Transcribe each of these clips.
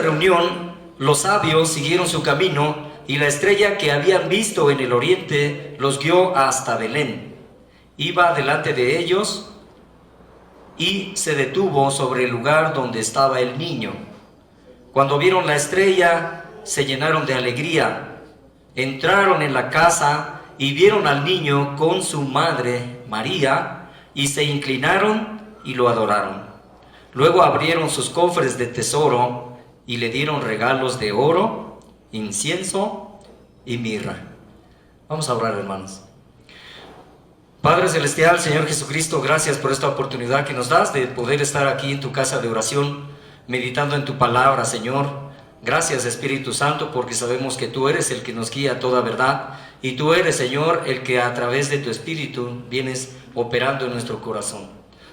reunión, los sabios siguieron su camino y la estrella que habían visto en el oriente los guió hasta Belén. Iba delante de ellos y se detuvo sobre el lugar donde estaba el niño. Cuando vieron la estrella, se llenaron de alegría. Entraron en la casa y vieron al niño con su madre, María, y se inclinaron y lo adoraron. Luego abrieron sus cofres de tesoro y le dieron regalos de oro, incienso y mirra. Vamos a orar, hermanos. Padre Celestial, Señor Jesucristo, gracias por esta oportunidad que nos das de poder estar aquí en tu casa de oración, meditando en tu palabra, Señor. Gracias, Espíritu Santo, porque sabemos que tú eres el que nos guía a toda verdad, y tú eres, Señor, el que a través de tu Espíritu vienes operando en nuestro corazón.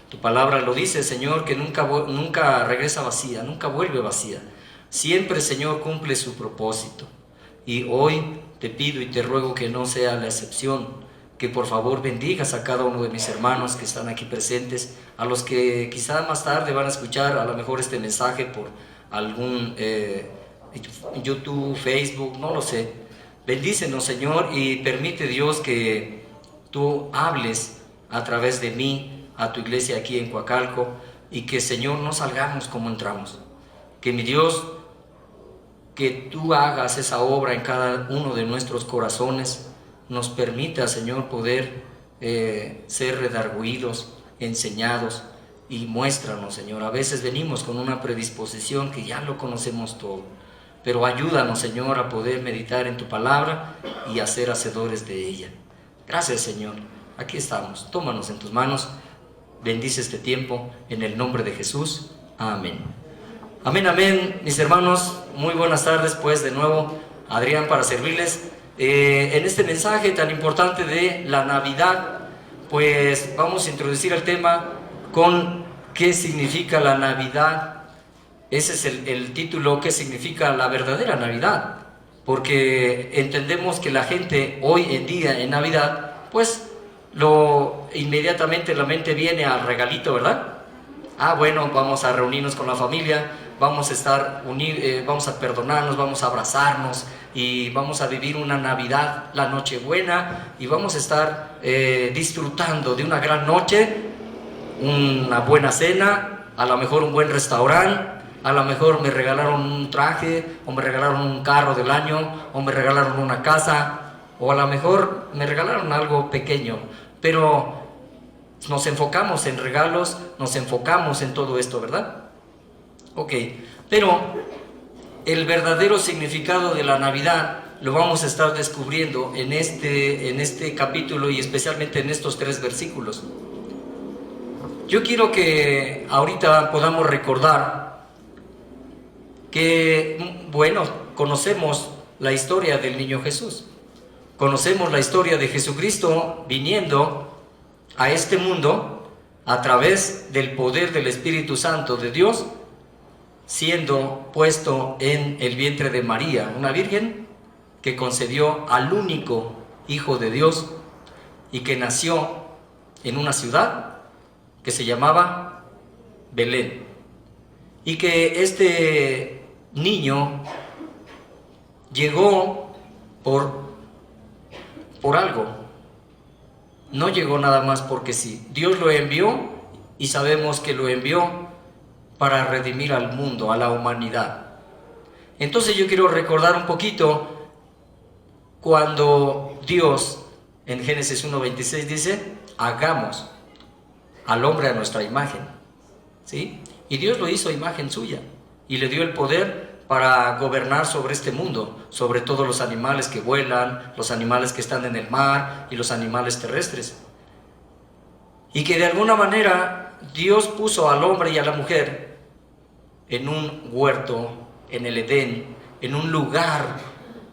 Tu palabra lo dice, Señor, que nunca regresa vacía, nunca vuelve vacía. Siempre, Señor, cumple su propósito. Y hoy te pido y te ruego que no sea la excepción, que por favor bendigas a cada uno de mis hermanos que están aquí presentes, a los que quizá más tarde van a escuchar a lo mejor este mensaje por algún YouTube, Facebook, no lo sé. Bendícenos, Señor, y permite, Dios, que tú hables a través de mí a tu iglesia aquí en Coacalco, y que, Señor, no salgamos como entramos. Que, mi Dios, que tú hagas esa obra en cada uno de nuestros corazones, nos permita, Señor, poder ser redarguidos, enseñados, y muéstranos, Señor. A veces venimos con una predisposición que ya lo conocemos todo, pero ayúdanos, Señor, a poder meditar en tu palabra y a ser hacedores de ella. Gracias, Señor. Aquí estamos. Tómanos en tus manos. Bendice este tiempo en el nombre de Jesús. Amén. Amén, amén. Mis hermanos, muy buenas tardes, pues de nuevo, Adrián para servirles. En este mensaje tan importante de la Navidad, pues vamos a introducir el tema con qué significa la Navidad. Ese es el título, qué significa la verdadera Navidad, porque entendemos que la gente hoy en día en Navidad, pues inmediatamente la mente viene al regalito, ¿verdad? Bueno, vamos a reunirnos con la familia, vamos a estar unidos, vamos a perdonarnos, vamos a abrazarnos y vamos a vivir una Navidad, la Nochebuena, y vamos a estar disfrutando de una gran noche, una buena cena, a lo mejor un buen restaurante, a lo mejor me regalaron un traje, o me regalaron un carro del año, o me regalaron una casa, o a lo mejor me regalaron algo pequeño, pero nos enfocamos en regalos, nos enfocamos en todo esto, ¿verdad? Ok, pero el verdadero significado de la Navidad lo vamos a estar descubriendo en este capítulo, y especialmente en estos 3 versículos. Yo quiero que ahorita podamos recordar que, bueno, conocemos la historia del niño Jesús. Conocemos la historia de Jesucristo viniendo a este mundo a través del poder del Espíritu Santo de Dios, siendo puesto en el vientre de María, una virgen que concebió al único Hijo de Dios y que nació en una ciudad que se llamaba Belén, y que este niño llegó por algo. No llegó nada más porque sí. Dios lo envió, y sabemos que lo envió para redimir al mundo, a la humanidad. Entonces yo quiero recordar un poquito cuando Dios en Génesis 1:26 dice: hagamos al hombre a nuestra imagen, ¿sí? Y Dios lo hizo a imagen suya y le dio el poder para gobernar sobre este mundo, sobre todos los animales que vuelan, los animales que están en el mar y los animales terrestres. Y que de alguna manera Dios puso al hombre y a la mujer en un huerto, en el Edén, en un lugar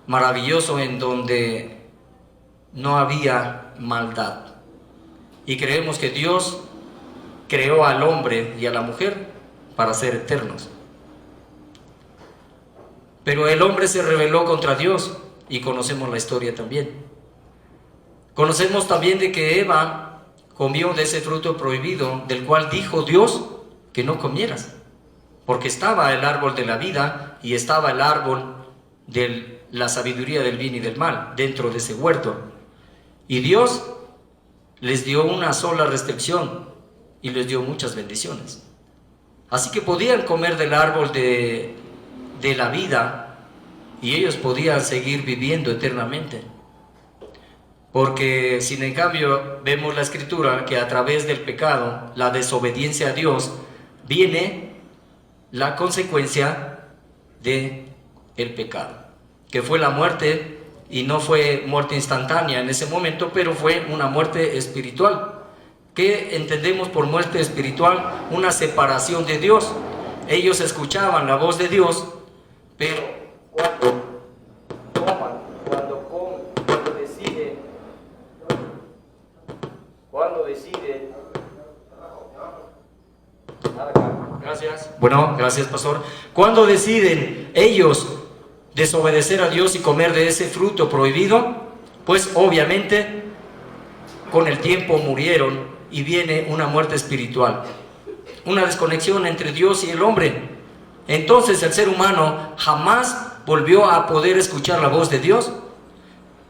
maravilloso en donde no había maldad. Y creemos que Dios creó al hombre y a la mujer para ser eternos. Pero el hombre se rebeló contra Dios, y conocemos la historia también. Conocemos también de que Eva comió de ese fruto prohibido, del cual dijo Dios que no comieras. porque estaba el árbol de la vida y estaba el árbol de la sabiduría del bien y del mal dentro de ese huerto. Y Dios les dio una sola restricción y les dio muchas bendiciones. Así que podían comer del árbol de la vida y ellos podían seguir viviendo eternamente. Porque si en cambio vemos la escritura que a través del pecado, la desobediencia a Dios, viene la consecuencia de el pecado, que fue la muerte, y no fue muerte instantánea en ese momento, pero fue una muerte espiritual. ¿Qué entendemos por muerte espiritual? Una separación de Dios. Ellos escuchaban la voz de Dios, pero cuando deciden, gracias. Bueno, gracias, pastor. Cuando deciden ellos desobedecer a Dios y comer de ese fruto prohibido, pues obviamente con el tiempo murieron y viene una muerte espiritual, una desconexión entre Dios y el hombre. Entonces el ser humano jamás volvió a poder escuchar la voz de Dios,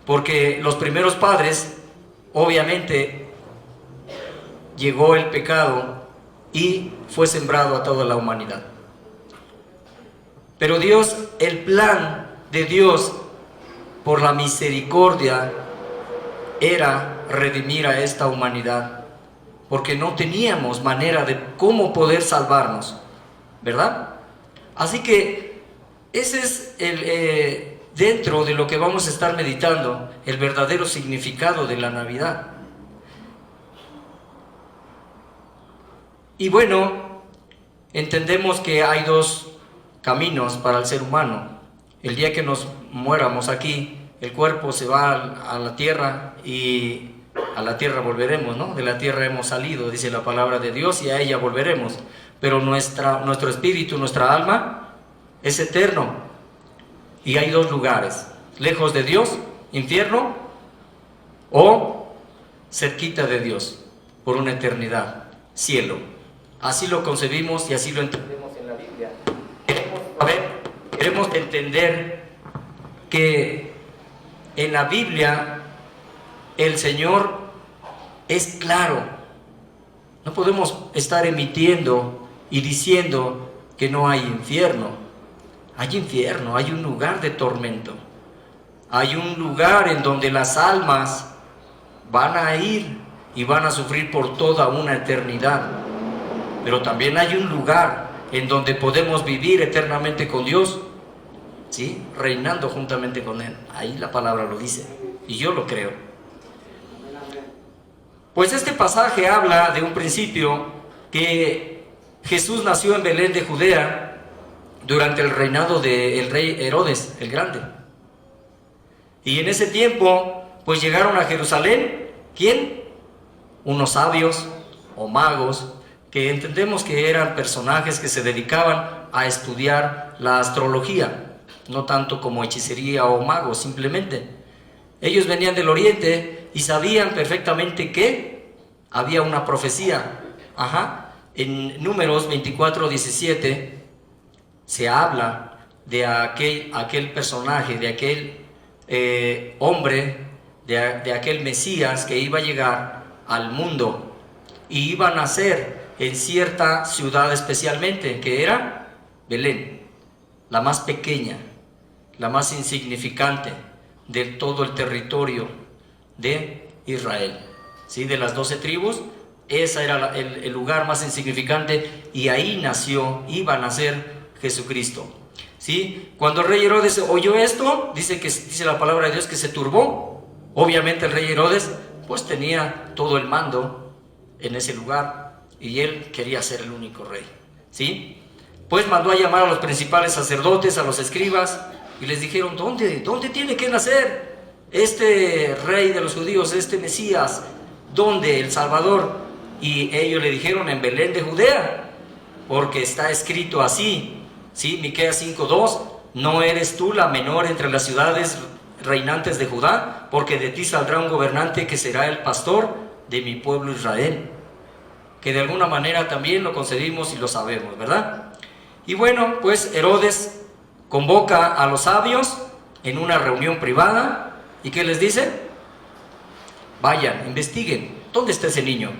porque los primeros padres, obviamente, llegó el pecado y fue sembrado a toda la humanidad. Pero Dios, el plan de Dios por la misericordia era redimir a esta humanidad, porque no teníamos manera de cómo poder salvarnos, ¿verdad? Así que ese es dentro de lo que vamos a estar meditando, el verdadero significado de la Navidad. Y bueno, entendemos que hay dos caminos para el ser humano. El día que nos muéramos aquí, el cuerpo se va a la tierra y a la tierra volveremos, ¿no? De la tierra hemos salido, dice la palabra de Dios, y a ella volveremos. Pero nuestro espíritu, nuestra alma, es eterno. Y hay dos lugares: lejos de Dios, infierno, o cerquita de Dios, por una eternidad, cielo. Así lo concebimos y así lo entendemos en la Biblia. Queremos entender que en la Biblia el Señor es claro. No podemos estar emitiendo y diciendo que no hay infierno. Hay infierno, hay un lugar de tormento. Hay un lugar en donde las almas van a ir y van a sufrir por toda una eternidad. Pero también hay un lugar en donde podemos vivir eternamente con Dios, ¿sí? Reinando juntamente con Él. Ahí la palabra lo dice, y yo lo creo. Pues este pasaje habla de un principio, que Jesús nació en Belén de Judea durante el reinado del rey Herodes el Grande. Y en ese tiempo, pues llegaron a Jerusalén, ¿quién? Unos sabios o magos, que entendemos que eran personajes que se dedicaban a estudiar la astrología, no tanto como hechicería o magos, simplemente. Ellos venían del oriente y sabían perfectamente que había una profecía. En Números 24:17 se habla de aquel personaje, de aquel hombre, de aquel Mesías que iba a llegar al mundo y iba a nacer en cierta ciudad especialmente, que era Belén, la más pequeña, la más insignificante de todo el territorio de Israel, ¿sí? De las 12 tribus, ese era el lugar más insignificante, y ahí iba a nacer Jesucristo, ¿sí? Cuando el rey Herodes oyó esto, dice la palabra de Dios que se turbó. Obviamente el rey Herodes pues tenía todo el mando en ese lugar, y él quería ser el único rey, ¿sí? Pues mandó a llamar a los principales sacerdotes, a los escribas, y les dijeron: ¿Dónde tiene que nacer este rey de los judíos, este Mesías? ¿Dónde? El Salvador. Y ellos le dijeron: en Belén de Judea, porque está escrito así, ¿sí? Miqueas 5:2: no eres tú la menor entre las ciudades reinantes de Judá, porque de ti saldrá un gobernante que será el pastor de mi pueblo Israel. Que de alguna manera también lo concebimos y lo sabemos, ¿verdad? Y bueno, pues Herodes convoca a los sabios en una reunión privada. ¿Y qué les dice? Vayan, investiguen, ¿dónde está ese niño?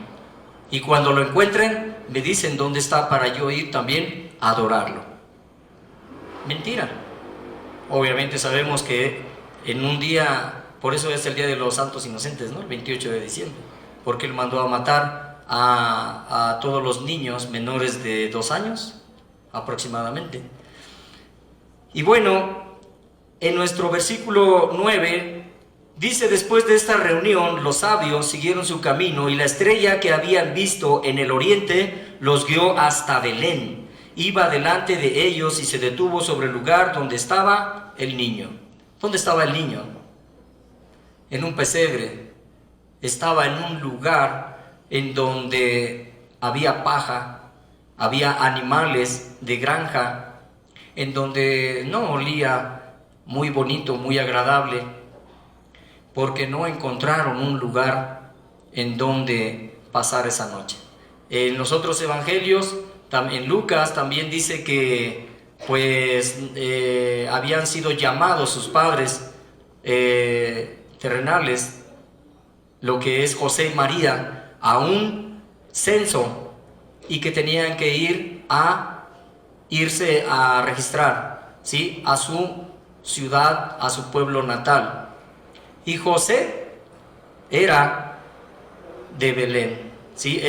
Y cuando lo encuentren, me dicen dónde está para yo ir también a adorarlo. Mentira. Obviamente sabemos que en un día, por eso es el Día de los Santos Inocentes, ¿no? El 28 de diciembre, porque él mandó a matar a todos los niños menores de 2 años, aproximadamente. Y bueno, en nuestro versículo 9, dice: después de esta reunión, los sabios siguieron su camino y la estrella que habían visto en el oriente los guió hasta Belén. Iba delante de ellos y se detuvo sobre el lugar donde estaba el niño. ¿Dónde estaba el niño? En un pesebre. Estaba en un lugar en donde había paja, había animales de granja, en donde no olía muy bonito, muy agradable, porque no encontraron un lugar en donde pasar esa noche. En los otros evangelios, en Lucas también dice que pues habían sido llamados sus padres terrenales, lo que es José y María, a un censo, y que tenían que irse a registrar, ¿sí?, a su ciudad, a su pueblo natal. Y José era de Belén, ¿sí?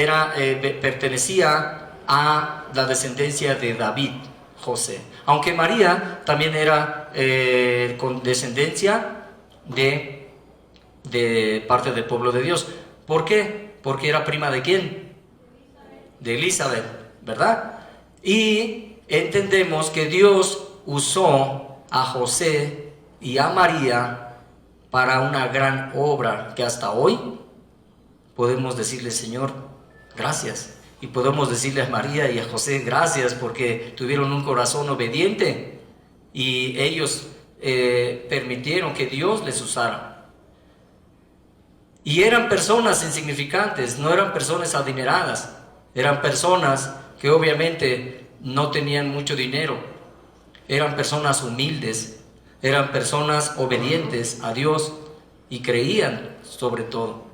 Pertenecía a la descendencia de David, José. Aunque María también era con descendencia de parte del pueblo de Dios. ¿Por qué? Porque era prima ¿de quién? De Elizabeth, ¿verdad? Y entendemos que Dios usó a José y a María para una gran obra que hasta hoy podemos decirle: Señor, gracias. Y podemos decirle a María y a José: gracias, porque tuvieron un corazón obediente y ellos permitieron que Dios les usara. Y eran personas insignificantes, no eran personas adineradas, eran personas que obviamente no tenían mucho dinero, eran personas humildes, eran personas obedientes a Dios y creían sobre todo.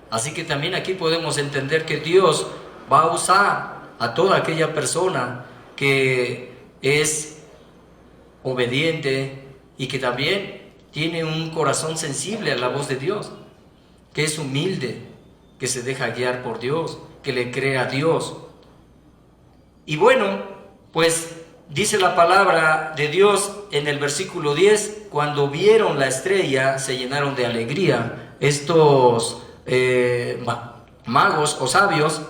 Así que también aquí podemos entender que Dios va a usar a toda aquella persona que es obediente y que también tiene un corazón sensible a la voz de Dios, que es humilde, que se deja guiar por Dios, que le cree a Dios. Y bueno, pues dice la palabra de Dios en el versículo 10, cuando vieron la estrella se llenaron de alegría. Estos magos o sabios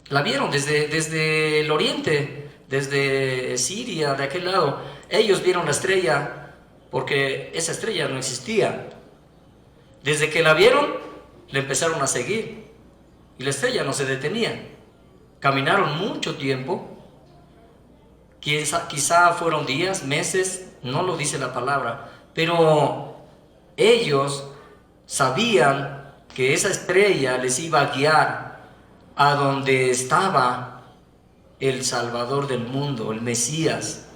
la vieron desde el oriente, desde Siria, de aquel lado. Ellos vieron la estrella porque esa estrella no existía. Desde que la vieron, le empezaron a seguir y la estrella no se detenía. Caminaron mucho tiempo. Quizá fueron días, meses, no lo dice la palabra, pero ellos sabían que esa estrella les iba a guiar a donde estaba el Salvador del mundo, el Mesías.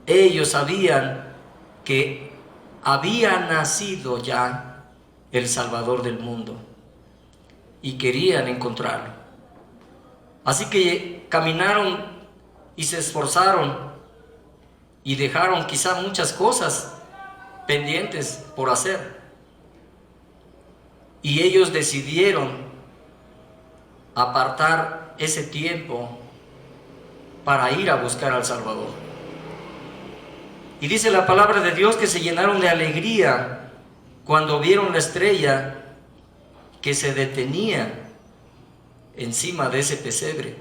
Ellos sabían que había nacido ya el Salvador del mundo y querían encontrarlo. Así que caminaron y se esforzaron y dejaron quizá muchas cosas pendientes por hacer. Y ellos decidieron apartar ese tiempo para ir a buscar al Salvador. Y dice la palabra de Dios que se llenaron de alegría cuando vieron la estrella que se detenía encima de ese pesebre,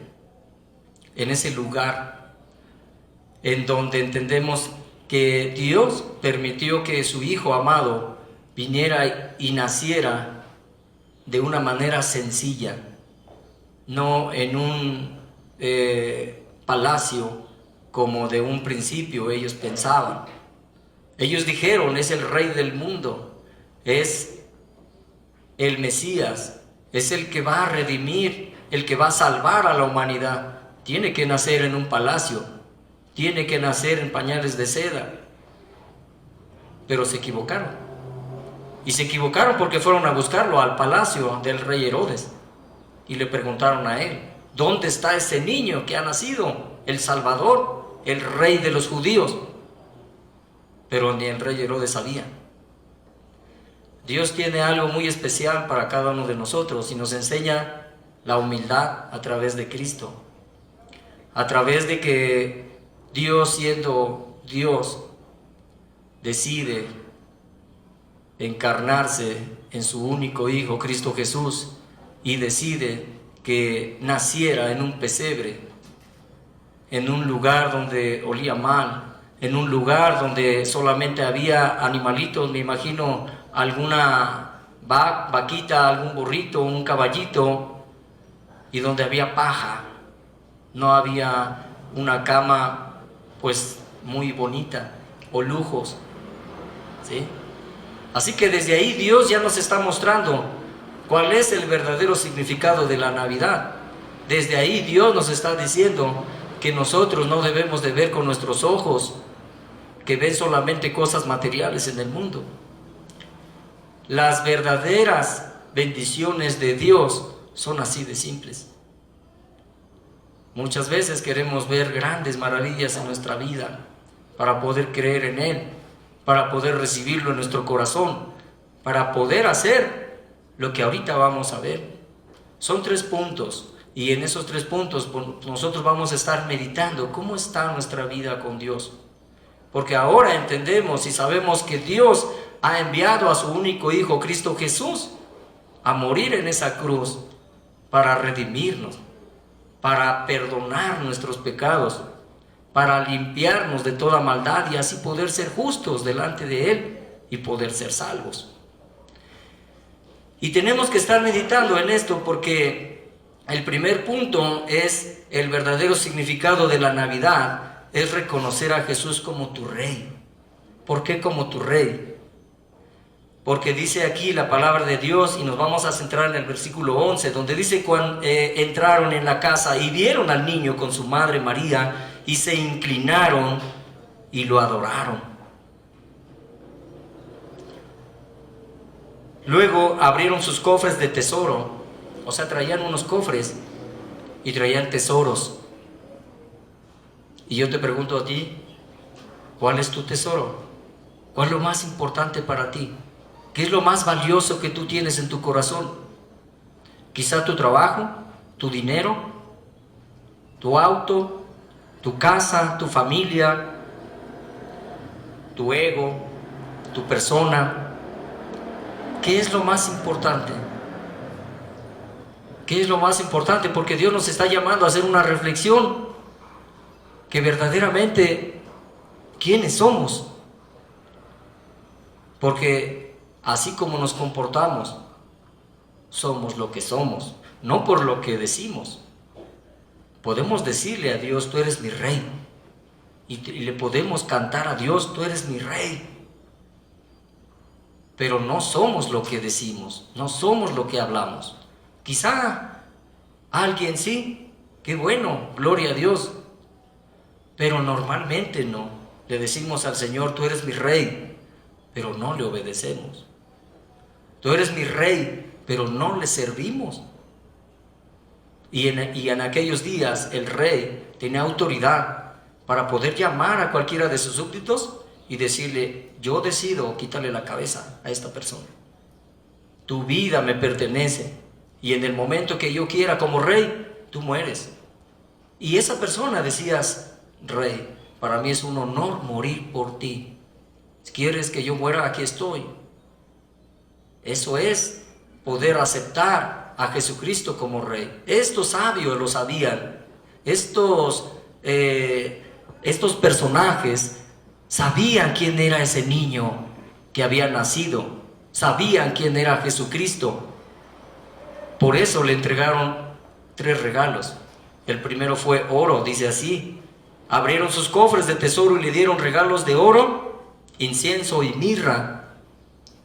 en ese lugar en donde entendemos que Dios permitió que su Hijo amado viniera y naciera de una manera sencilla, no en un palacio como de un principio ellos pensaban. Ellos dijeron: es el Rey del mundo, es el Mesías, es el que va a redimir, el que va a salvar a la humanidad. Tiene que nacer en un palacio. tiene que nacer en pañales de seda. Pero se equivocaron. Y se equivocaron porque fueron a buscarlo al palacio del rey Herodes. Y le preguntaron a él: ¿dónde está ese niño que ha nacido? El Salvador, el rey de los judíos. Pero ni el rey Herodes sabía. Dios tiene algo muy especial para cada uno de nosotros y nos enseña la humildad a través de Cristo. A través de que Dios, siendo Dios, decide encarnarse en su único Hijo, Cristo Jesús, y decide que naciera en un pesebre, en un lugar donde olía mal, en un lugar donde solamente había animalitos, me imagino alguna vaquita, algún burrito, un caballito, y donde había paja. No había una cama pues muy bonita o lujos, ¿sí? Así que desde ahí Dios ya nos está mostrando cuál es el verdadero significado de la Navidad. Desde ahí Dios nos está diciendo que nosotros no debemos de ver con nuestros ojos que ven solamente cosas materiales en el mundo. Las verdaderas bendiciones de Dios son así de simples. Muchas veces queremos ver grandes maravillas en nuestra vida para poder creer en Él, para poder recibirlo en nuestro corazón, para poder hacer lo que ahorita vamos a ver. Son 3 puntos y en esos 3 puntos nosotros vamos a estar meditando cómo está nuestra vida con Dios. Porque ahora entendemos y sabemos que Dios ha enviado a su único Hijo, Cristo Jesús, a morir en esa cruz para redimirnos, para perdonar nuestros pecados, para limpiarnos de toda maldad y así poder ser justos delante de Él y poder ser salvos. Y tenemos que estar meditando en esto porque el primer punto es el verdadero significado de la Navidad, es reconocer a Jesús como tu Rey. ¿Por qué como tu Rey? Porque dice aquí la palabra de Dios, y nos vamos a centrar en el versículo 11, donde dice: cuando entraron en la casa y vieron al niño con su madre María, y se inclinaron y lo adoraron. Luego abrieron sus cofres de tesoro, o sea, traían unos cofres y traían tesoros. Y yo te pregunto a ti, ¿cuál es tu tesoro? ¿Cuál es lo más importante para ti? ¿Qué es lo más valioso que tú tienes en tu corazón? Quizá tu trabajo, tu dinero, tu auto, tu casa, tu familia, tu ego, tu persona. ¿Qué es lo más importante? ¿Qué es lo más importante? Porque Dios nos está llamando a hacer una reflexión que verdaderamente ¿quiénes somos? Porque así como nos comportamos, somos lo que somos, no por lo que decimos. Podemos decirle a Dios: tú eres mi Rey, y le podemos cantar a Dios: tú eres mi Rey. Pero no somos lo que decimos, no somos lo que hablamos. Quizá alguien sí, qué bueno, gloria a Dios, pero normalmente no. Le decimos al Señor: tú eres mi Rey, pero no le obedecemos. Tú eres mi Rey, pero no le servimos. Y en aquellos días el rey tenía autoridad para poder llamar a cualquiera de sus súbditos y decirle: yo decido quitarle la cabeza a esta persona. Tu vida me pertenece y en el momento que yo quiera como rey, tú mueres. Y esa persona decías: Rey, para mí es un honor morir por ti. Si quieres que yo muera, aquí estoy. Eso es poder aceptar a Jesucristo como Rey. Estos sabios lo sabían. Estos personajes sabían quién era ese niño que había nacido. Sabían quién era Jesucristo. Por eso le entregaron 3 regalos. El primero fue oro, dice así. Abrieron sus cofres de tesoro y le dieron regalos de oro, incienso y mirra.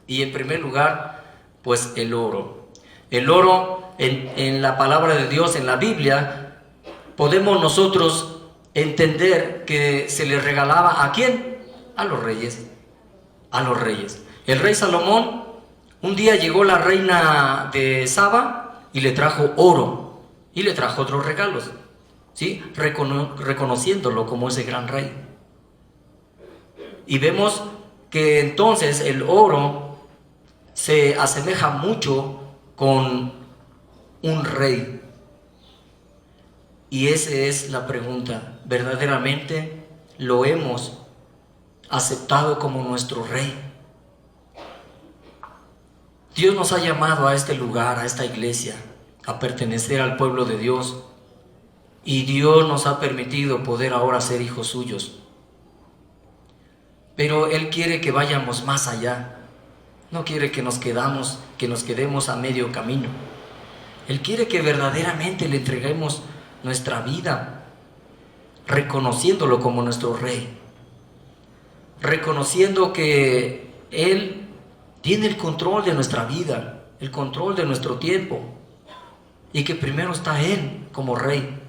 Y en primer lugar, pues el oro. El oro en la palabra de Dios, en la Biblia, podemos nosotros entender que se le regalaba ¿a quién? A los reyes. A los reyes. El rey Salomón, un día llegó la reina de Saba y le trajo oro y le trajo otros regalos, ¿sí? Reconociéndolo como ese gran rey. Y vemos que entonces el oro se asemeja mucho con un rey. Y esa es la pregunta: ¿verdaderamente lo hemos aceptado como nuestro rey? Dios nos ha llamado a este lugar, a esta iglesia, a pertenecer al pueblo de Dios, y Dios nos ha permitido poder ahora ser hijos suyos. Pero Él quiere que vayamos más allá. No quiere que nos quedemos a medio camino. Él quiere que verdaderamente le entreguemos nuestra vida, reconociéndolo como nuestro rey, reconociendo que Él tiene el control de nuestra vida, el control de nuestro tiempo, y que primero está Él como rey.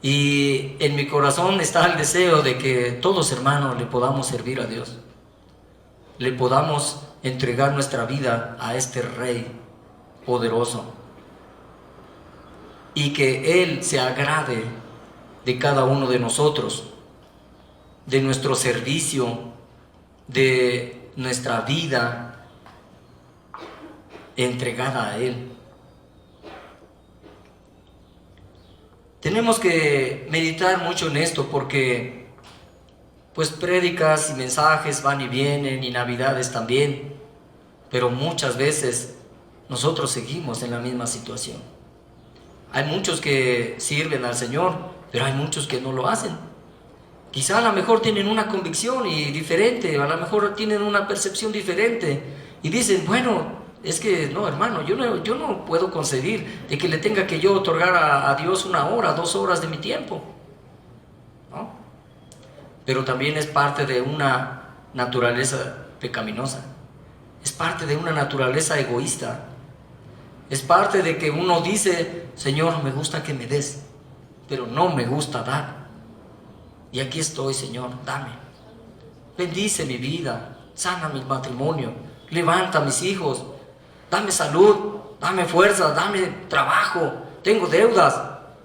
Y en mi corazón está el deseo de que todos, hermanos, le podamos servir a Dios, le podamos entregar nuestra vida a este rey poderoso, y que Él se agrade de cada uno de nosotros, de nuestro servicio, de nuestra vida entregada a Él. Tenemos que meditar mucho en esto, porque pues prédicas y mensajes van y vienen, y navidades también, pero muchas veces nosotros seguimos en la misma situación. Hay muchos que sirven al Señor, pero hay muchos que no lo hacen. Quizá a lo mejor tienen una convicción y diferente, a lo mejor tienen una percepción diferente, y dicen, bueno, es que no, hermano, yo no puedo concebir de que le tenga que yo otorgar a Dios 1 hora, 2 horas de mi tiempo, ¿no? Pero también es parte de una naturaleza pecaminosa, es parte de una naturaleza egoísta, es parte de que uno dice, Señor, me gusta que me des, pero no me gusta dar. Y aquí estoy, Señor, dame. Bendice mi vida, sana mi matrimonio, levanta a mis hijos, dame salud, dame fuerza, dame trabajo, tengo deudas,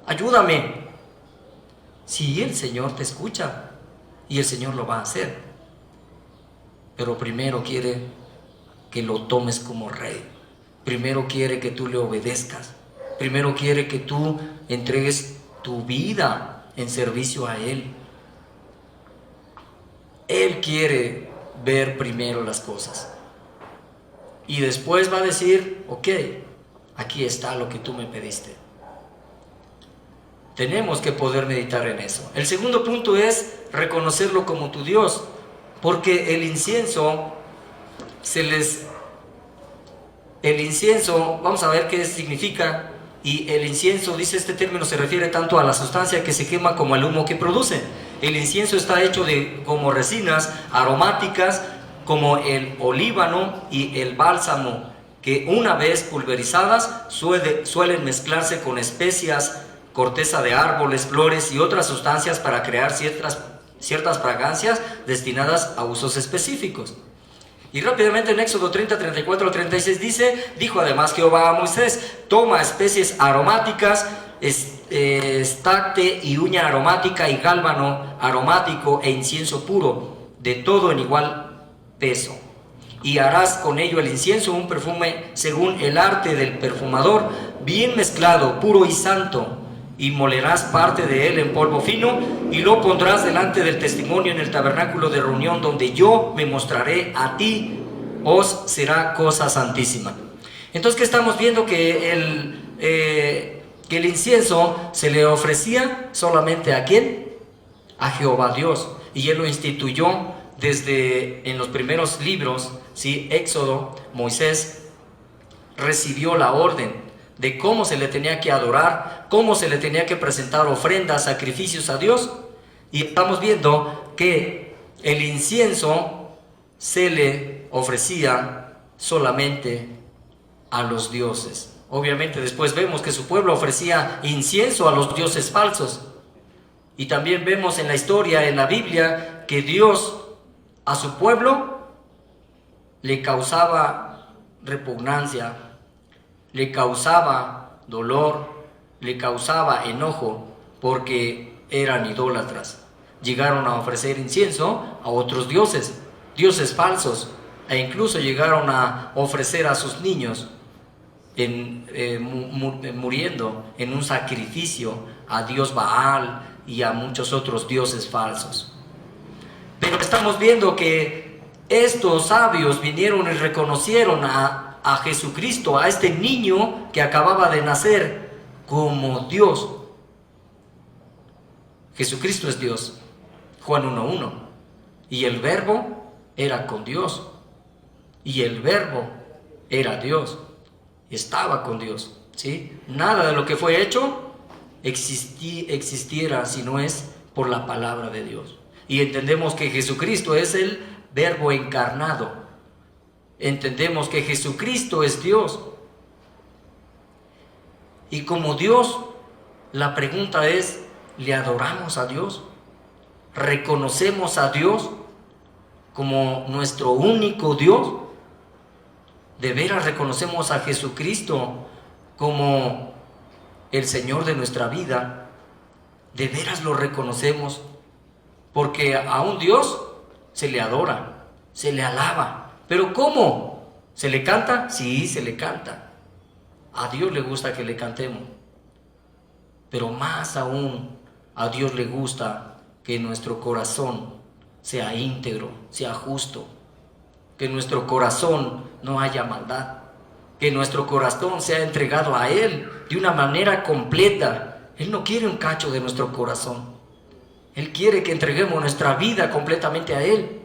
ayúdame. Sí, el Señor te escucha y el Señor lo va a hacer. Pero primero quiere que lo tomes como rey. Primero quiere que tú le obedezcas. Primero quiere que tú entregues tu vida en servicio a Él. Él quiere ver primero las cosas. Y después va a decir, ok, aquí está lo que tú me pediste. Tenemos que poder meditar en eso. El segundo punto es reconocerlo como tu Dios, porque el incienso, vamos a ver qué significa. Y el incienso, dice este término, se refiere tanto a la sustancia que se quema como al humo que produce. El incienso está hecho como resinas aromáticas, como el olíbano y el bálsamo, que una vez pulverizadas suelen mezclarse con especias, corteza de árboles, flores y otras sustancias para crear ciertas fragancias destinadas a usos específicos. Y rápidamente en Éxodo 30, 34 al 36 dijo además Jehová a Moisés, toma especies aromáticas, estacte y uña aromática y gálbano aromático e incienso puro, de todo en igual peso. Y harás con ello el incienso un perfume según el arte del perfumador, bien mezclado, puro y santo. Y molerás parte de él en polvo fino y lo pondrás delante del testimonio en el tabernáculo de reunión, donde yo me mostraré a ti, os será cosa santísima. Entonces, ¿qué estamos viendo? Que el incienso se le ofrecía solamente ¿a quién? A Jehová Dios. Y Él lo instituyó desde en los primeros libros, ¿sí? Éxodo, Moisés recibió la orden de cómo se le tenía que adorar, cómo se le tenía que presentar ofrendas, sacrificios a Dios. Y estamos viendo que el incienso se le ofrecía solamente a los dioses. Obviamente después vemos que su pueblo ofrecía incienso a los dioses falsos, Y también vemos en la historia, en la Biblia, que Dios a su pueblo le causaba repugnancia, le causaba dolor, le causaba enojo, porque eran idólatras. Llegaron a ofrecer incienso a otros dioses, dioses falsos, e incluso llegaron a ofrecer a sus niños muriendo en un sacrificio a Dios Baal y a muchos otros dioses falsos. Pero estamos viendo que estos sabios vinieron y reconocieron a Jesucristo, a este niño que acababa de nacer, como Dios. Jesucristo es Dios, Juan 1:1. Y el Verbo era con Dios. Y el Verbo era Dios. Estaba con Dios, ¿sí? Nada de lo que fue hecho existiera si no es por la palabra de Dios. Y entendemos que Jesucristo es el Verbo encarnado. Entendemos que Jesucristo es Dios. Y como Dios, la pregunta es, ¿le adoramos a Dios? ¿Reconocemos a Dios como nuestro único Dios? ¿De veras reconocemos a Jesucristo como el Señor de nuestra vida? ¿De veras lo reconocemos? Porque a un Dios se le adora, se le alaba. ¿Pero cómo? ¿Se le canta? Sí, se le canta. A Dios le gusta que le cantemos. Pero más aún, a Dios le gusta que nuestro corazón sea íntegro, sea justo. Que nuestro corazón no haya maldad. Que nuestro corazón sea entregado a Él de una manera completa. Él no quiere un cacho de nuestro corazón. Él quiere que entreguemos nuestra vida completamente a Él.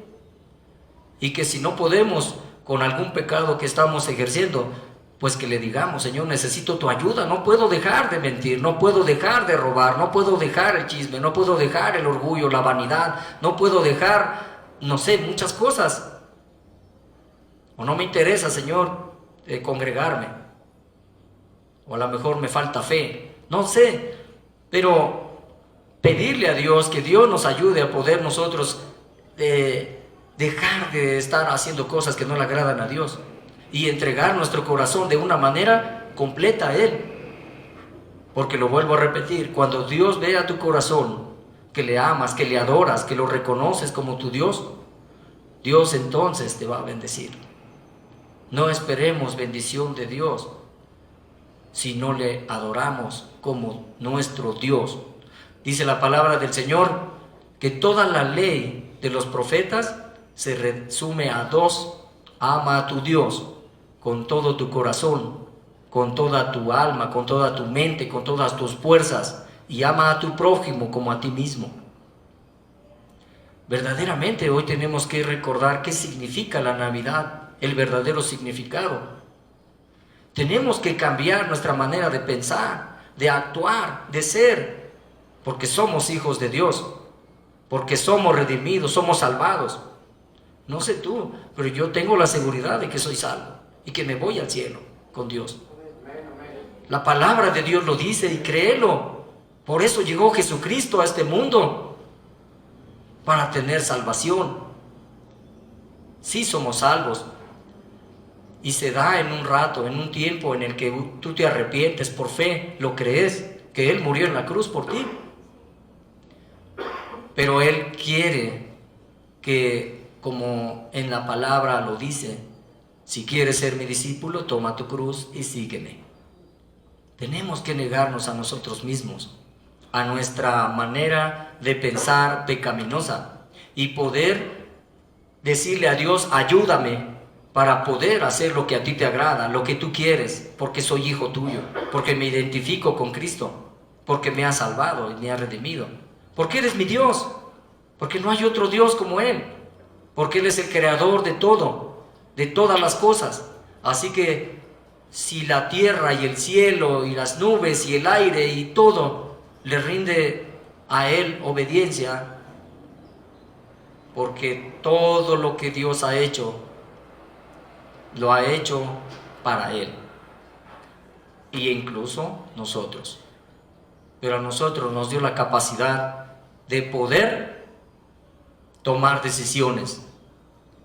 Y que si no podemos con algún pecado que estamos ejerciendo, pues que le digamos, Señor, necesito tu ayuda. No puedo dejar de mentir, no puedo dejar de robar, no puedo dejar el chisme, no puedo dejar el orgullo, la vanidad, no puedo dejar, no sé, muchas cosas. O no me interesa, Señor, congregarme. O a lo mejor me falta fe. No sé. Pero pedirle a Dios que Dios nos ayude a poder nosotros dejar de estar haciendo cosas que no le agradan a Dios. Y entregar nuestro corazón de una manera completa a Él. Porque lo vuelvo a repetir, cuando Dios vea tu corazón, que le amas, que le adoras, que lo reconoces como tu Dios, Dios entonces te va a bendecir. No esperemos bendición de Dios si no le adoramos como nuestro Dios. Dice la palabra del Señor que toda la ley de los profetas se resume a dos: ama a tu Dios con todo tu corazón, con toda tu alma, con toda tu mente, con todas tus fuerzas, y ama a tu prójimo como a ti mismo. Verdaderamente hoy tenemos que recordar qué significa la Navidad, el verdadero significado. Tenemos que cambiar nuestra manera de pensar, de actuar, de ser, porque somos hijos de Dios, porque somos redimidos, somos salvados. No sé tú, pero yo tengo la seguridad de que soy salvo y que me voy al cielo con Dios. La palabra de Dios lo dice y créelo. Por eso llegó Jesucristo a este mundo, para tener salvación. Sí somos salvos. Y se da en un rato, en un tiempo en el que tú te arrepientes por fe, lo crees, que Él murió en la cruz por ti. Pero Él quiere que, como en la palabra lo dice, si quieres ser mi discípulo, toma tu cruz y sígueme. Tenemos que negarnos a nosotros mismos, a nuestra manera de pensar pecaminosa, y poder decirle a Dios, ayúdame para poder hacer lo que a ti te agrada, lo que tú quieres, porque soy hijo tuyo, porque me identifico con Cristo, porque me has salvado y me has redimido, porque eres mi Dios, porque no hay otro Dios como Él, porque Él es el creador de todo, de todas las cosas. Así que si la tierra y el cielo y las nubes y el aire y todo le rinde a Él obediencia, porque todo lo que Dios ha hecho, lo ha hecho para Él, y incluso nosotros. Pero a nosotros nos dio la capacidad de poder tomar decisiones.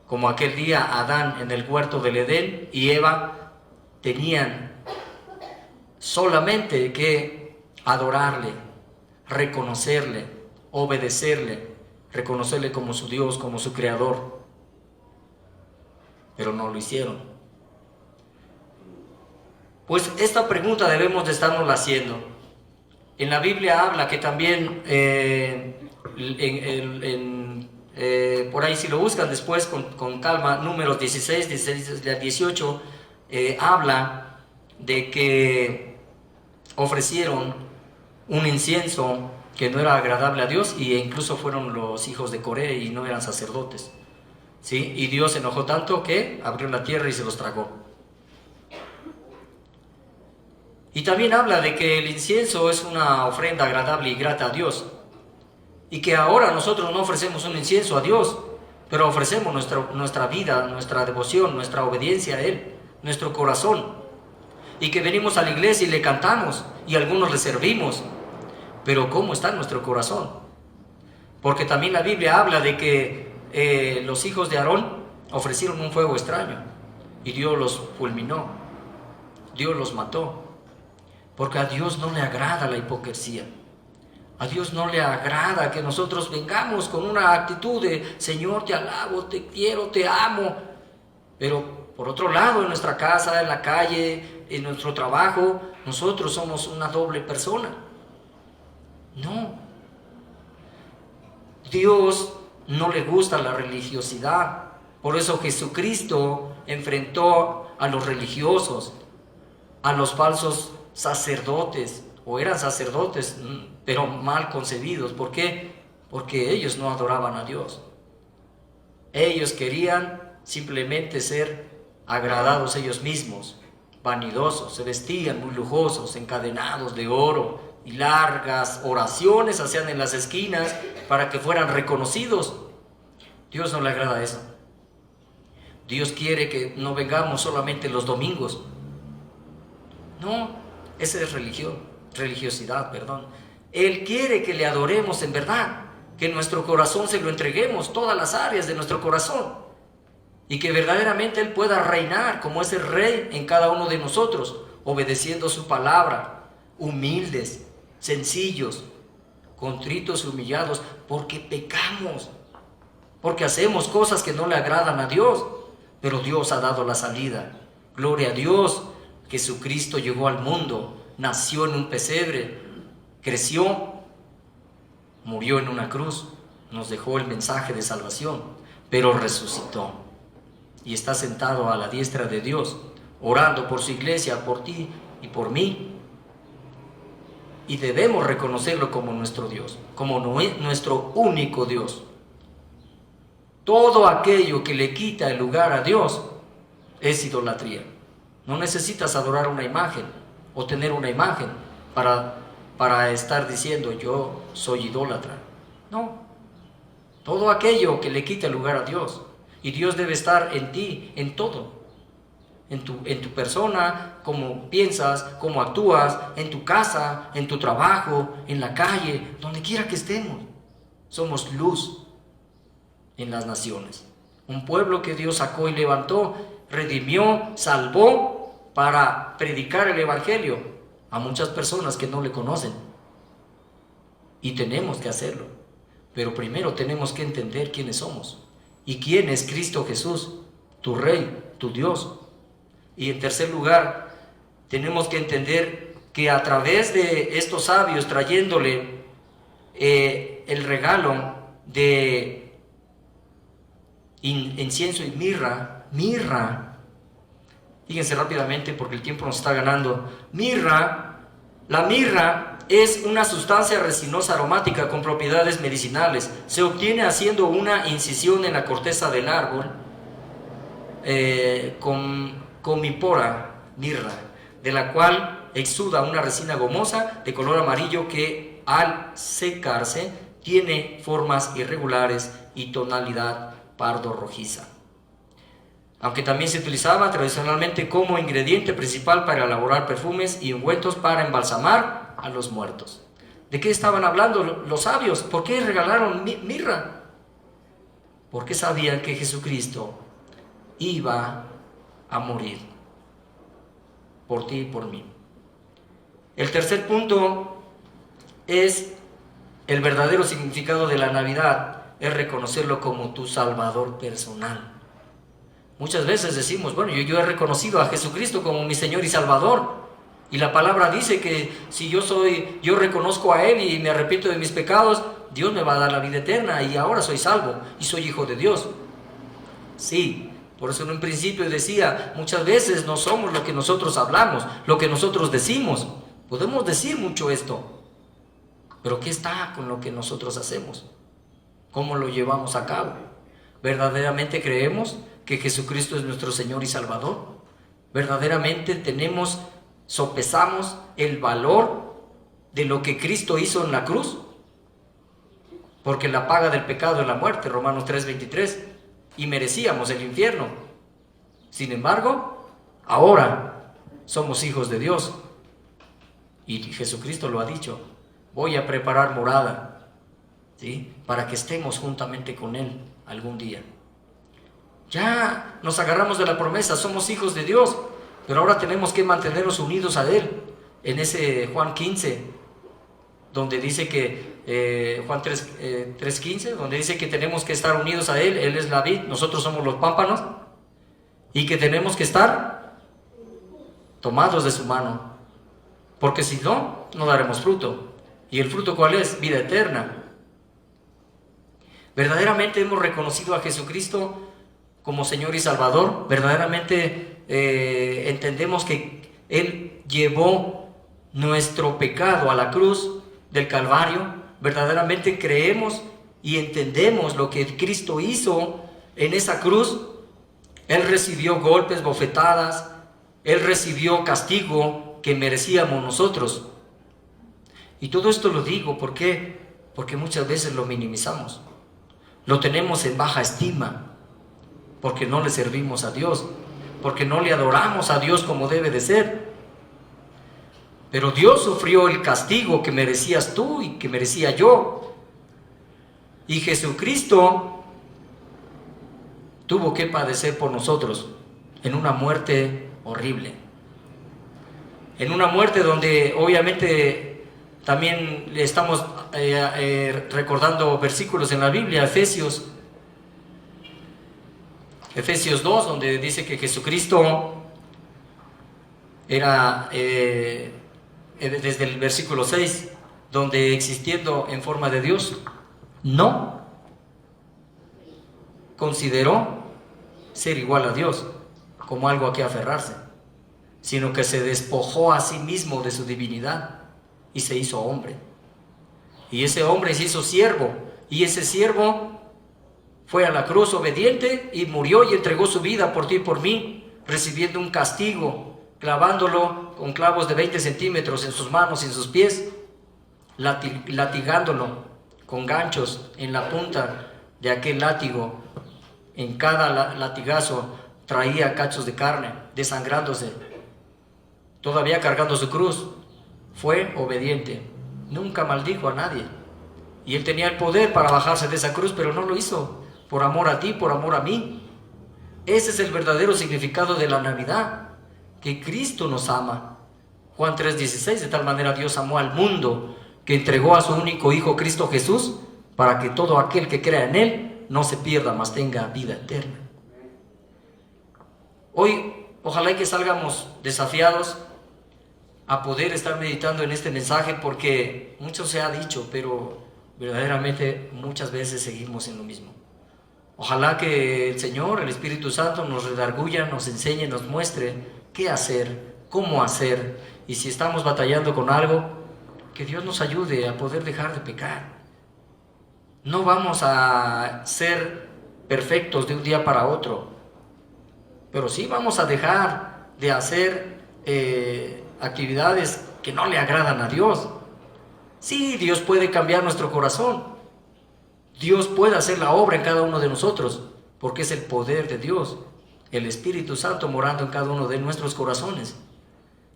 Como aquel día Adán en el huerto del Edén y Eva tenían solamente que adorarle, reconocerle, obedecerle, reconocerle como su Dios, como su Creador. Pero no lo hicieron. Pues esta pregunta debemos de estarnos haciendo. En la Biblia habla que también, por ahí si lo buscan después con calma, Números 16 al 18, habla de que ofrecieron un incienso que no era agradable a Dios, e incluso fueron los hijos de Coré y no eran sacerdotes, ¿sí? Y Dios se enojó tanto que abrió la tierra y se los tragó. Y también habla de que el incienso es una ofrenda agradable y grata a Dios, y que ahora nosotros no ofrecemos un incienso a Dios, pero ofrecemos nuestra vida, nuestra devoción, nuestra obediencia a Él, nuestro corazón, y que venimos a la iglesia y le cantamos, y algunos le servimos, pero ¿cómo está nuestro corazón? Porque también la Biblia habla de que los hijos de Aarón ofrecieron un fuego extraño, y Dios los fulminó, Dios los mató, porque a Dios no le agrada la hipocresía. A Dios no le agrada que nosotros vengamos con una actitud de Señor, te alabo, te quiero, te amo. Pero por otro lado, en nuestra casa, en la calle, en nuestro trabajo, nosotros somos una doble persona. No. Dios no le gusta la religiosidad. Por eso Jesucristo enfrentó a los religiosos, a los falsos sacerdotes, o eran sacerdotes, pero mal concebidos. ¿Por qué? Porque ellos no adoraban a Dios. Ellos querían simplemente ser agradados ellos mismos, vanidosos, se vestían muy lujosos, encadenados de oro, y largas oraciones hacían en las esquinas para que fueran reconocidos. Dios no le agrada eso. Dios quiere que no vengamos solamente los domingos. No, esa es religiosidad. Él quiere que le adoremos en verdad, que en nuestro corazón se lo entreguemos, todas las áreas de nuestro corazón, y que verdaderamente Él pueda reinar como ese rey en cada uno de nosotros, obedeciendo su palabra, humildes, sencillos, contritos y humillados, porque pecamos, porque hacemos cosas que no le agradan a Dios, pero Dios ha dado la salida. Gloria a Dios. Jesucristo llegó al mundo, nació en un pesebre, creció, murió en una cruz, nos dejó el mensaje de salvación, pero resucitó y está sentado a la diestra de Dios, orando por su iglesia, por ti y por mí. Y debemos reconocerlo como nuestro Dios, como nuestro único Dios. Todo aquello que le quita el lugar a Dios es idolatría. No necesitas adorar una imagen o tener una imagen para estar diciendo yo soy idólatra. No. Todo aquello que le quita el lugar a Dios. Y Dios debe estar en ti, en todo. En tu persona, cómo piensas, cómo actúas, en tu casa, en tu trabajo, en la calle, donde quiera que estemos. Somos luz en las naciones. Un pueblo que Dios sacó y levantó, redimió, salvó, para predicar el Evangelio a muchas personas que no le conocen. Y tenemos que hacerlo. Pero primero tenemos que entender quiénes somos y quién es Cristo Jesús, tu Rey, tu Dios. Y en tercer lugar, tenemos que entender que a través de estos sabios trayéndole el regalo de incienso y mirra, fíjense rápidamente porque el tiempo nos está ganando. La mirra es una sustancia resinosa aromática con propiedades medicinales. Se obtiene haciendo una incisión en la corteza del árbol con comipora, mirra, de la cual exuda una resina gomosa de color amarillo que al secarse tiene formas irregulares y tonalidad pardo rojiza. Aunque también se utilizaba tradicionalmente como ingrediente principal para elaborar perfumes y ungüentos para embalsamar a los muertos. ¿De qué estaban hablando los sabios? ¿Por qué regalaron mirra? Porque sabían que Jesucristo iba a morir por ti y por mí. El tercer punto es el verdadero significado de la Navidad, es reconocerlo como tu Salvador personal. Muchas veces decimos, bueno, yo he reconocido a Jesucristo como mi Señor y Salvador. Y la palabra dice que si yo reconozco a Él y me arrepiento de mis pecados, Dios me va a dar la vida eterna y ahora soy salvo y soy hijo de Dios. Sí, por eso en un principio decía, muchas veces no somos lo que nosotros hablamos, lo que nosotros decimos. Podemos decir mucho esto, pero ¿qué está con lo que nosotros hacemos? ¿Cómo lo llevamos a cabo? ¿Verdaderamente creemos que Jesucristo es nuestro Señor y Salvador? ¿Verdaderamente sopesamos el valor de lo que Cristo hizo en la cruz? Porque la paga del pecado es la muerte, Romanos 3:23, y merecíamos el infierno. Sin embargo, ahora somos hijos de Dios. Y Jesucristo lo ha dicho, voy a preparar morada, ¿sí?, para que estemos juntamente con Él algún día. Ya nos agarramos de la promesa, somos hijos de Dios, pero ahora tenemos que mantenernos unidos a Él. En ese Juan 15, donde dice que, Juan 3:15, donde dice que tenemos que estar unidos a Él, Él es la vid, nosotros somos los pámpanos, y que tenemos que estar tomados de su mano, porque si no, no daremos fruto. ¿Y el fruto cuál es? Vida eterna. ¿Verdaderamente hemos reconocido a Jesucristo como Señor y Salvador? ¿Verdaderamente entendemos que Él llevó nuestro pecado a la cruz del Calvario? ¿Verdaderamente creemos y entendemos lo que Cristo hizo en esa cruz? Él recibió golpes, bofetadas, Él recibió castigo que merecíamos nosotros. Y todo esto lo digo, ¿por qué? Porque muchas veces lo minimizamos. Lo tenemos en baja estima, porque no le servimos a Dios, porque no le adoramos a Dios como debe de ser. Pero Dios sufrió el castigo que merecías tú y que merecía yo. Y Jesucristo tuvo que padecer por nosotros en una muerte horrible. En una muerte donde obviamente también le estamos recordando versículos en la Biblia, Efesios 2, donde dice que Jesucristo era, desde el versículo 6, donde existiendo en forma de Dios, no consideró ser igual a Dios como algo a que aferrarse, sino que se despojó a sí mismo de su divinidad y se hizo hombre. Y ese hombre se hizo siervo, y ese siervo fue a la cruz obediente y murió y entregó su vida por ti y por mí, recibiendo un castigo, clavándolo con clavos de 20 centímetros en sus manos y en sus pies, latigándolo con ganchos en la punta de aquel látigo. En cada latigazo traía cachos de carne, desangrándose, todavía cargando su cruz. Fue obediente, nunca maldijo a nadie, y él tenía el poder para bajarse de esa cruz, pero no lo hizo, por amor a ti, por amor a mí. Ese es el verdadero significado de la Navidad, que Cristo nos ama. Juan 3:16, de tal manera Dios amó al mundo, que entregó a su único Hijo Cristo Jesús, para que todo aquel que crea en Él no se pierda, mas tenga vida eterna. Hoy, ojalá y que salgamos desafiados a poder estar meditando en este mensaje, porque mucho se ha dicho, pero verdaderamente muchas veces seguimos en lo mismo. Ojalá que el Señor, el Espíritu Santo, nos redarguya, nos enseñe, nos muestre qué hacer, cómo hacer, y si estamos batallando con algo, que Dios nos ayude a poder dejar de pecar. No vamos a ser perfectos de un día para otro, pero sí vamos a dejar de hacer actividades que no le agradan a Dios. Sí, Dios puede cambiar nuestro corazón. Dios puede hacer la obra en cada uno de nosotros, porque es el poder de Dios, el Espíritu Santo morando en cada uno de nuestros corazones.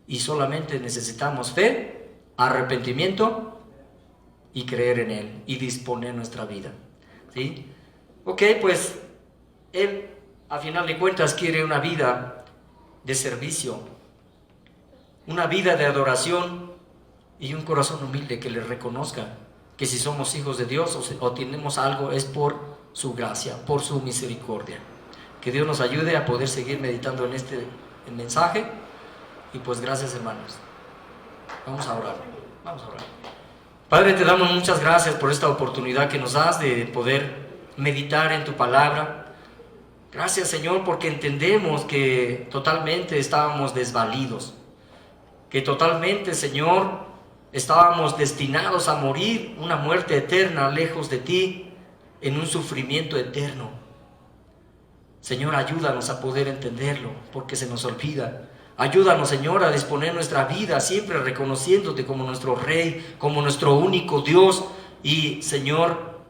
Y solamente necesitamos fe, arrepentimiento y creer en Él y disponer nuestra vida. ¿Sí? Ok, pues Él a final de cuentas quiere una vida de servicio, una vida de adoración y un corazón humilde que le reconozca que si somos hijos de Dios o tenemos algo es por su gracia, por su misericordia. Que Dios nos ayude a poder seguir meditando en este mensaje. Y pues gracias, hermanos. Vamos a orar. Padre, te damos muchas gracias por esta oportunidad que nos das de poder meditar en tu palabra. Gracias, Señor, porque entendemos que totalmente estábamos desvalidos, que totalmente, Señor, estábamos destinados a morir una muerte eterna lejos de ti, en un sufrimiento eterno. Señor, ayúdanos a poder entenderlo, porque se nos olvida. Ayúdanos, Señor, a disponer nuestra vida siempre reconociéndote como nuestro Rey, como nuestro único Dios. Y, Señor,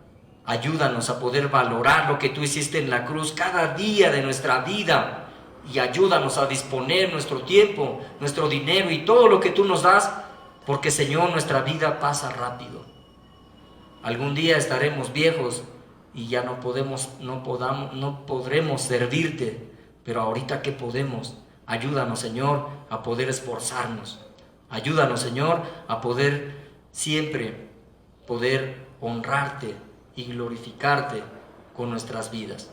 ayúdanos a poder valorar lo que tú hiciste en la cruz cada día de nuestra vida. Y ayúdanos a disponer nuestro tiempo, nuestro dinero y todo lo que tú nos das, porque, Señor, nuestra vida pasa rápido. Algún día estaremos viejos y ya no podremos servirte, pero ahorita que podemos, ayúdanos, Señor, a poder esforzarnos. Ayúdanos, Señor, a poder siempre poder honrarte y glorificarte con nuestras vidas.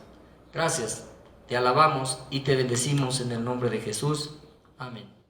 Gracias, te alabamos y te bendecimos en el nombre de Jesús. Amén.